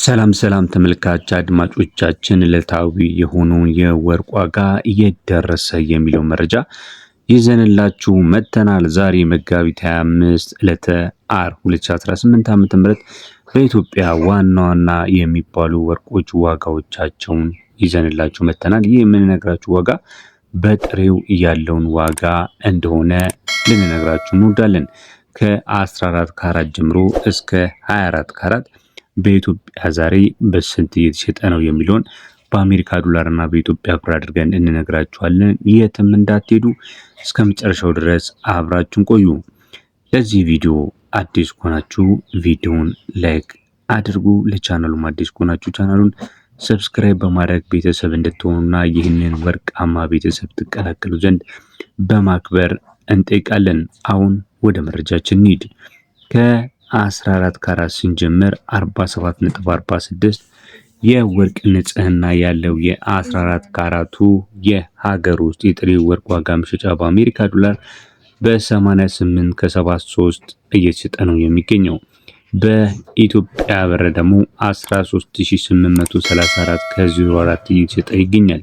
ሰላም ሰላም ተመልካች አድማጮቻችን ዕለታዊ የሆነውን የወርቅ ዋጋ እየደረሰ የሚለው መረጃ ይዘንላችሁ መጥተናል። ዛሬ መጋቢት 25 ዕለተ ዓርብ 2018 ዓ.ም በኢትዮጵያ ዋና ዋና የሚባሉ ወርቆች ዋጋዎቻቸውን ይዘንላችሁ መጥተናል። ይህ የምንነግራችሁ ዋጋ በጥሬው ያለውን ዋጋ እንደሆነ ልንነግራችሁ እንወዳለን። ከ14 ካራት ጀምሮ እስከ 24 ካራት በኢትዮጵያ ዛሬ በስንት እየተሸጠ ነው የሚለውን በአሜሪካ ዶላር እና በኢትዮጵያ ብር አድርገን እንነግራችኋለን። የትም እንዳትሄዱ እስከ መጨረሻው ድረስ አብራችሁን ቆዩ። ለዚህ ቪዲዮ አዲስ ከሆናችሁ ቪዲዮውን ላይክ አድርጉ። ለቻናሉም አዲስ ከሆናችሁ ቻናሉን ሰብስክራይብ በማድረግ ቤተሰብ እንድትሆኑና ይህንን ወርቃማ ቤተሰብ ትቀላቀሉ ዘንድ በማክበር እንጠይቃለን። አሁን ወደ መረጃችን እንሂድ። ከ14 ካራት ስንጀምር 47.46 የወርቅ ንጽህና ያለው የ14 ካራቱ የሀገር ውስጥ የጥሬ ወርቅ ዋጋ መሸጫ በአሜሪካ ዶላር በ88 ከ73 እየተሸጠ ነው የሚገኘው። በኢትዮጵያ ብር ደግሞ 13834 ከ04 እየተሸጠ ይገኛል።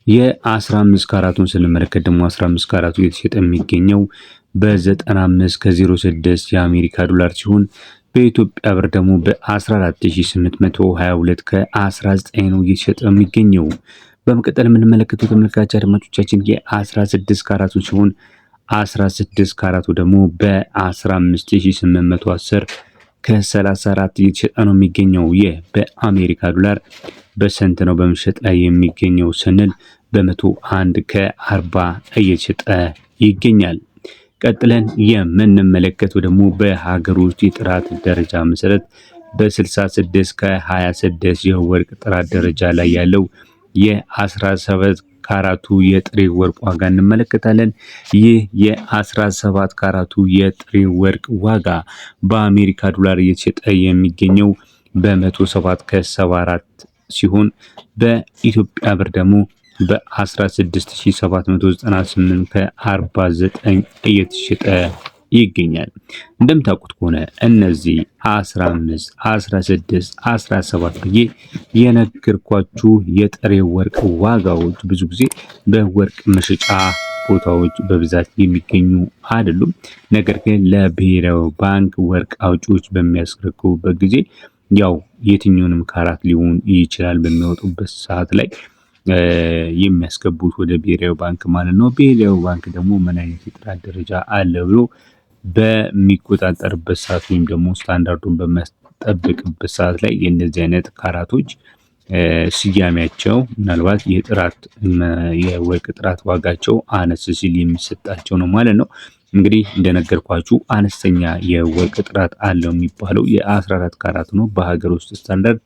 የ15 ካራቱን ስንመለከት ደግሞ 15 ካራቱ እየተሸጠ የሚገኘው በ95 ከ06 የአሜሪካ ዶላር ሲሆን በኢትዮጵያ ብር ደግሞ በ14822 ከ19 ነው እየተሸጠ የሚገኘው። በመቀጠል የምንመለከተው ተመልካች አድማጮቻችን የ16 ካራቱን ሲሆን 16 ካራቱ ደግሞ በ15810 ከ34 እየተሸጠ ነው የሚገኘው። ይህ በአሜሪካ ዶላር በስንት ነው በመሸጥ ላይ የሚገኘው ስንል በ101 ከ40 እየተሸጠ ይገኛል። ቀጥለን የምንመለከተው ደግሞ በሀገር ውስጥ የጥራት ደረጃ መሰረት በ66 ከ26 የወርቅ ጥራት ደረጃ ላይ ያለው የ17 ካራቱ የጥሬ ወርቅ ዋጋ እንመለከታለን። ይህ የ17 ካራቱ የጥሬ ወርቅ ዋጋ በአሜሪካ ዶላር እየተሸጠ የሚገኘው በ107 ከ74 ሲሆን በኢትዮጵያ ብር ደግሞ በ16798 ከ49 እየተሸጠ ይገኛል። እንደምታውቁት ከሆነ እነዚህ 15፣ 16፣ 17 ብዬ የነገርኳችሁ የጥሬ ወርቅ ዋጋዎች ብዙ ጊዜ በወርቅ መሸጫ ቦታዎች በብዛት የሚገኙ አይደሉም። ነገር ግን ለብሔራዊ ባንክ ወርቅ አውጪዎች በሚያስረክቡበት ጊዜ ያው የትኛውንም ካራት ሊሆን ይችላል በሚያወጡበት ሰዓት ላይ የሚያስገቡት ወደ ብሔራዊ ባንክ ማለት ነው። ብሔራዊ ባንክ ደግሞ ምን አይነት የጥራት ደረጃ አለ ብሎ በሚቆጣጠርበት ሰዓት ወይም ደግሞ ስታንዳርዱን በሚያስጠብቅበት ሰዓት ላይ የእነዚህ አይነት ካራቶች ስያሜያቸው ምናልባት የወርቅ ጥራት ዋጋቸው አነስ ሲል የሚሰጣቸው ነው ማለት ነው። እንግዲህ እንደነገርኳችሁ አነስተኛ የወርቅ ጥራት አለው የሚባለው የ14 ካራት ነው። በሀገር ውስጥ ስታንዳርድ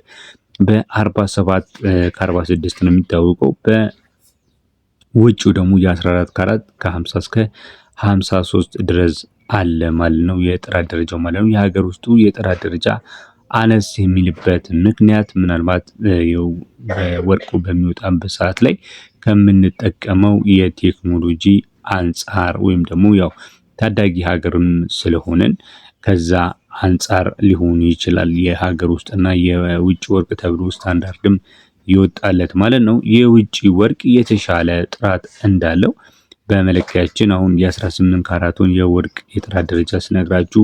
በ47 ከ46 ነው የሚታወቀው። በውጭው ደግሞ የ14 ካራት ከ50 እስከ 53 ድረስ አለ ማለት ነው የጥራት ደረጃው ማለት ነው። የሀገር ውስጡ የጥራት ደረጃ አነስ የሚልበት ምክንያት ምናልባት ወርቁ በሚወጣበት ሰዓት ላይ ከምንጠቀመው የቴክኖሎጂ አንጻር ወይም ደግሞ ያው ታዳጊ ሀገርም ስለሆነን ከዛ አንጻር ሊሆን ይችላል። የሀገር ውስጥና የውጭ ወርቅ ተብሎ ስታንዳርድም ይወጣለት ማለት ነው። የውጭ ወርቅ የተሻለ ጥራት እንዳለው በመለኪያችን አሁን የ18 ካራቱን የወርቅ የጥራት ደረጃ ስነግራችሁ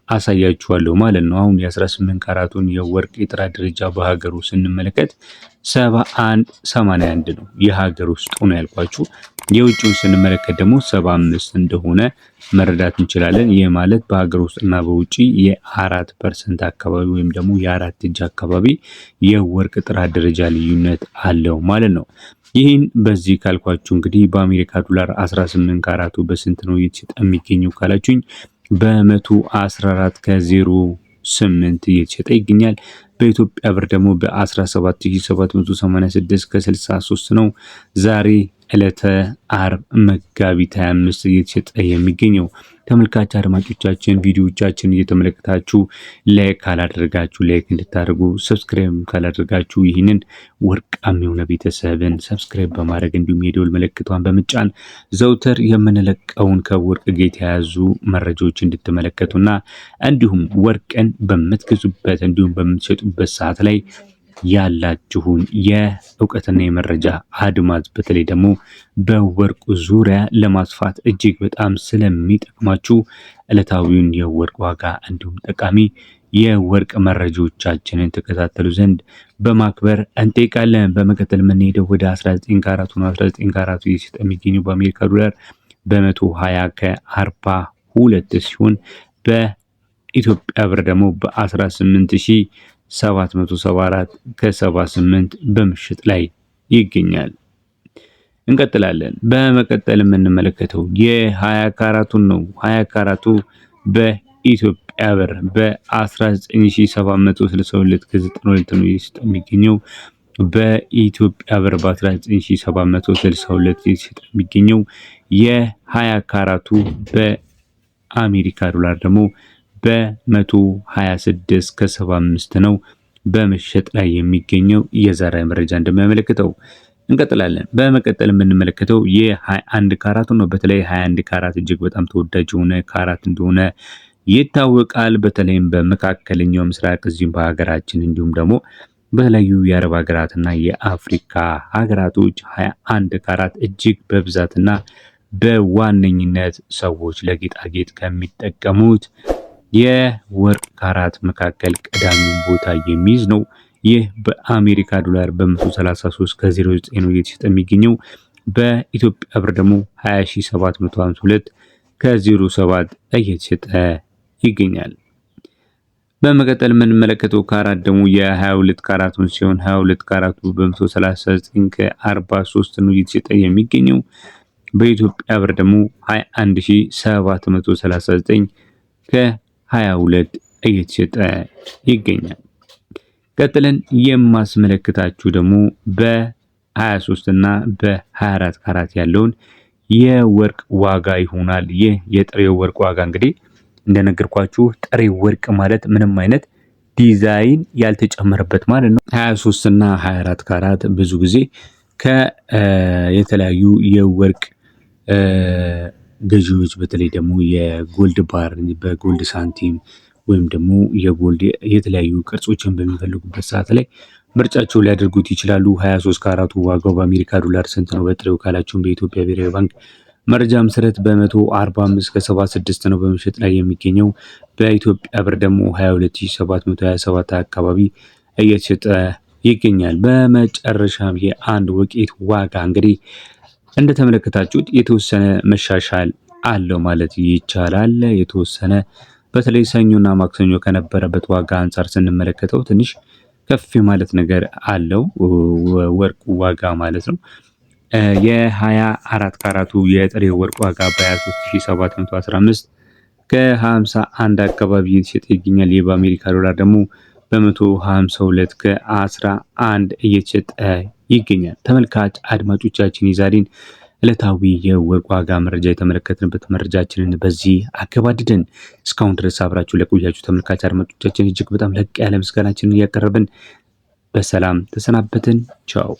አሳያችኋለሁ ማለት ነው። አሁን የ18 ካራቱን የወርቅ የጥራት ደረጃ በሀገሩ ስንመለከት 7181 ነው የሀገር ውስጡ ነው ያልኳችሁ። የውጭውን ስንመለከት ደግሞ 75 እንደሆነ መረዳት እንችላለን። ይህ ማለት በሀገር ውስጥና በውጭ የ4% አካባቢ ወይም ደግሞ የ4 እጅ አካባቢ የወርቅ ጥራት ደረጃ ልዩነት አለው ማለት ነው። ይህን በዚህ ካልኳችሁ እንግዲህ በአሜሪካ ዶላር 18 ካራቱ በስንት ነው እየተሸጠ የሚገኘው ካላችሁኝ በ114 ከ08 እየተሸጠ ይገኛል። በኢትዮጵያ ብር ደግሞ በ17786 ከ63 ነው ዛሬ ዕለተ አርብ መጋቢት 25 እየተሸጠ የሚገኘው። ተመልካች አድማጮቻችን ቪዲዮዎቻችን እየተመለከታችሁ ላይክ ካላደረጋችሁ ላይክ እንድታደርጉ፣ ሰብስክራይብ ካላደረጋችሁ ይህንን ወርቃማ የሆነ ቤተሰብን ሰብስክራይብ በማድረግ እንዲሁም የደወል ምልክቷን በመጫን ዘውትር የምንለቀውን ከወርቅ ጋር የተያያዙ መረጃዎች እንድትመለከቱና እንዲሁም ወርቅን በምትገዙበት እንዲሁም በምትሸጡበት ሰዓት ላይ ያላችሁን የእውቀትና የመረጃ አድማስ በተለይ ደግሞ በወርቁ ዙሪያ ለማስፋት እጅግ በጣም ስለሚጠቅማችሁ ዕለታዊውን የወርቅ ዋጋ እንዲሁም ጠቃሚ የወርቅ መረጃዎቻችንን ተከታተሉ ዘንድ በማክበር እንጠይቃለን። በመቀጠል የምንሄደው ወደ 19 ካራቱ ነው። 19 ካራቱ እየተሸጠ የሚገኘው በአሜሪካ ዶላር በ120 ከ42 ሲሆን በኢትዮጵያ ብር ደግሞ በ18000 774 ከ78 በምሽጥ ላይ ይገኛል። እንቀጥላለን። በመቀጠል የምንመለከተው የ20 ካራቱን ነው። 20 ካራቱ በኢትዮጵያ ብር በ19762 ከ92 ነው የሚገኘው። በኢትዮጵያ ብር በ19762 የሚገኘው የ20 ካራቱ በአሜሪካ ዶላር ደግሞ በ126 ከ75 ነው በመሸጥ ላይ የሚገኘው የዛሬ መረጃ እንደሚያመለክተው። እንቀጥላለን። በመቀጠል የምንመለከተው የ21 ካራቱ ነው። በተለይ 21 ካራት እጅግ በጣም ተወዳጅ የሆነ ካራት እንደሆነ ይታወቃል። በተለይም በመካከለኛው ምስራቅ እዚሁም በሀገራችን እንዲሁም ደግሞ በተለያዩ የአረብ ሀገራትና የአፍሪካ ሀገራቶች 21 ካራት እጅግ በብዛትና በዋነኝነት ሰዎች ለጌጣጌጥ ከሚጠቀሙት የወርቅ ካራት መካከል ቀዳሚውን ቦታ የሚይዝ ነው። ይህ በአሜሪካ ዶላር በ133 ከ09 ነው እየተሸጠ የሚገኘው። በኢትዮጵያ ብር ደግሞ 20752 ከ07 እየተሸጠ ይገኛል። በመቀጠል የምንመለከተው ካራት ደግሞ የ22 ካራቱን ሲሆን 22 ካራቱ በ139 ከ43 ነው እየተሸጠ የሚገኘው። በኢትዮጵያ ብር ደግሞ 21739 ከ22 እየተሸጠ ይገኛል። ቀጥለን የማስመለከታችሁ ደግሞ በ23 እና በ24 ካራት ያለውን የወርቅ ዋጋ ይሆናል። ይህ የጥሬው ወርቅ ዋጋ እንግዲህ እንደነገርኳችሁ ጥሬ ወርቅ ማለት ምንም አይነት ዲዛይን ያልተጨመረበት ማለት ነው። 23 እና 24 ካራት ብዙ ጊዜ የተለያዩ የወርቅ ገዢዎች በተለይ ደግሞ የጎልድ ባር በጎልድ ሳንቲም ወይም ደግሞ የጎልድ የተለያዩ ቅርጾችን በሚፈልጉበት ሰዓት ላይ ምርጫቸው ሊያደርጉት ይችላሉ። 23 ካራቱ ዋጋው በአሜሪካ ዶላር ስንት ነው በጥሬው ካላችሁም በኢትዮጵያ ብሔራዊ ባንክ መረጃ መሰረት በ145 ከ76 ነው በመሸጥ ላይ የሚገኘው። በኢትዮጵያ ብር ደግሞ 22727 አካባቢ እየተሸጠ ይገኛል። በመጨረሻም የአንድ ወቄት ዋጋ እንግዲህ እንደተመለከታችሁት የተወሰነ መሻሻል አለው ማለት ይቻላል። የተወሰነ በተለይ ሰኞና ማክሰኞ ከነበረበት ዋጋ አንጻር ስንመለከተው ትንሽ ከፍ ማለት ነገር አለው ወርቁ ዋጋ ማለት ነው። የ24 ካራቱ የጥሬ ወርቅ ዋጋ በ23715 ከ51 አካባቢ እየተሸጠ ይገኛል። ይህ በአሜሪካ ዶላር ደግሞ በ152 ከ11 እየተሸጠ ይገኛል። ተመልካች አድማጮቻችን የዛሬን ዕለታዊ የወርቅ ዋጋ መረጃ የተመለከትንበት መረጃችንን በዚህ አገባድደን እስካሁን ድረስ አብራችሁ ለቆያችሁ ተመልካች አድማጮቻችን እጅግ በጣም ለቅ ያለ ምስጋናችንን እያቀረብን በሰላም ተሰናበትን። ቻው።